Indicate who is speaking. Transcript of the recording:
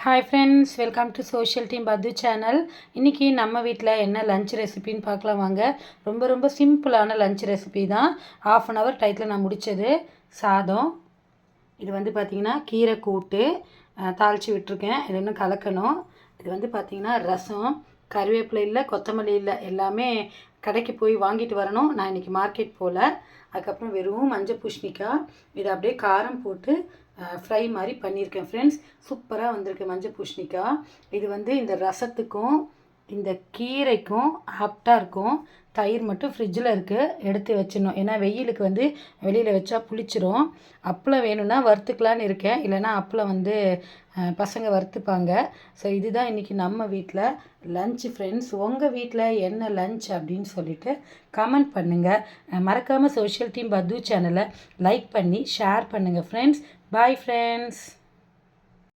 Speaker 1: Hi friends, welcome to social team பத்து channel. இன்றைக்கி நம்ம வீட்டில் என்ன லஞ்ச் ரெசிபின்னு பார்க்கலாம் வாங்க. ரொம்ப சிம்பிளான லஞ்ச் ரெசிபி தான். 1/2 hour டைத்தில் நான் முடித்தது. சாதம், இது வந்து பார்த்திங்கன்னா கீரை கூட்டு தாளித்து விட்டுருக்கேன். இது இன்னும் கலக்கணும். இது வந்து பார்த்திங்கன்னா ரசம், கருவேப்பிலை இல்லை, கொத்தமல்லி இல்லை, எல்லாமே கடைக்கு போய் வாங்கிட்டு வரணும். நான் இன்றைக்கி மார்க்கெட் போகல. அதுக்கப்புறம் வெறும் மஞ்சள் பூசணிக்காய், இதை அப்படியே காரம் போட்டு ஃப்ரை மாதிரி பண்ணியிருக்கேன் ஃப்ரெண்ட்ஸ். சூப்பராக வந்திருக்கு மஞ்சள் பூசணிக்காய். இது வந்து இந்த ரசத்துக்கும் இந்த கீரைக்கும் ஆப்டாக இருக்கும். தயிர் மட்டும் ஃப்ரிட்ஜில் இருக்குது, எடுத்து வச்சிடணும். ஏன்னா வெயிலுக்கு வந்து வெளியில் வச்சா புளிச்சிரும். அப்பளம் வேணும்னா வறுத்துக்கலான்னு இருக்கேன், இல்லைனா அப்பளம் வந்து பசங்க வறுத்துப்பாங்க. ஸோ இதுதான் இன்றைக்கி நம்ம வீட்டில் லன்ச் ஃப்ரெண்ட்ஸ். உங்கள் வீட்டில் என்ன லன்ச் அப்படின்னு சொல்லிட்டு கமெண்ட் பண்ணுங்கள். மறக்காமல் சோஷியல் டீம் பத்து சேனலை லைக் பண்ணி ஷேர் பண்ணுங்கள் ஃப்ரெண்ட்ஸ். Bye friends.